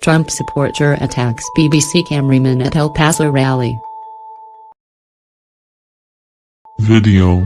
Trump supporter attacks BBC cameraman at El Paso rally. Video.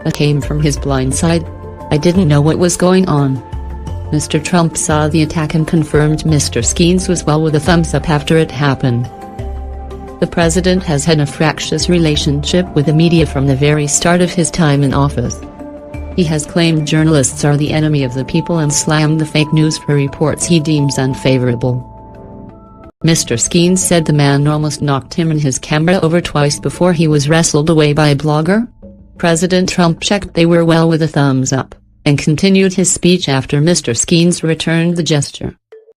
It came from his blind side. I didn't know what was going on. Mr. Trump saw the attack and confirmed Mr. Skeens was well with a thumbs up after it happened. The president has had a fractious relationship with the media from the very start of his time in office. He has claimed journalists are the enemy of the people and slammed the fake news for reports he deems unfavorable. Mr. Skeens said the man almost knocked him and his camera over twice before he was wrestled away by a blogger. President Trump checked they were well with a thumbs up, and continued his speech after Mr. Skeens returned the gesture.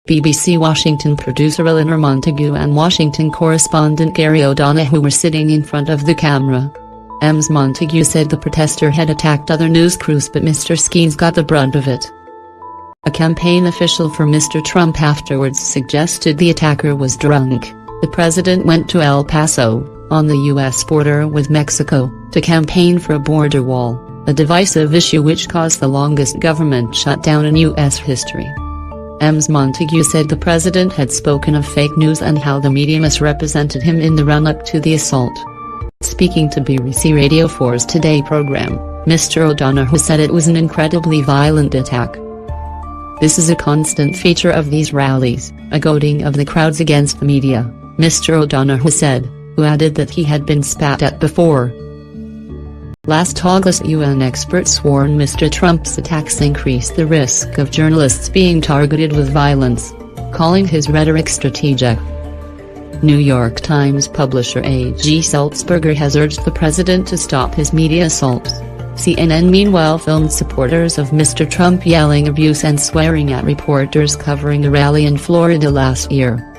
BBC Washington producer Eleanor Montague and Washington correspondent Gary O'Donoghue were sitting in front of the camera. Ms. Montague said the protester had attacked other news crews but Mr. Skeens got the brunt of it. A campaign official for Mr. Trump afterwards suggested the attacker was drunk. The president went to El Paso, on the U.S. border with Mexico, to campaign for a border wall, a divisive issue which caused the longest government shutdown in U.S. history. Ms. Montague said the president had spoken of fake news and how the media misrepresented him in the run-up to the assault. Speaking to BBC Radio 4's Today program, Mr. O'Donoghue said it was an incredibly violent attack. This is a constant feature of these rallies, a goading of the crowds against the media, Mr. O'Donoghue said, who added that he had been spat at before. Last August, UN experts warned Mr. Trump's attacks increased the risk of journalists being targeted with violence, calling his rhetoric strategic. New York Times publisher A.G. Sulzberger has urged the president to stop his media assaults. CNN meanwhile filmed supporters of Mr. Trump yelling abuse and swearing at reporters covering a rally in Florida last year.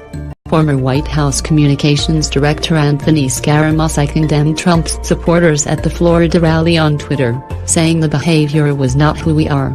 Former White House Communications Director Anthony Scaramucci condemned Trump's supporters at the Florida rally on Twitter, saying the behavior was not who we are.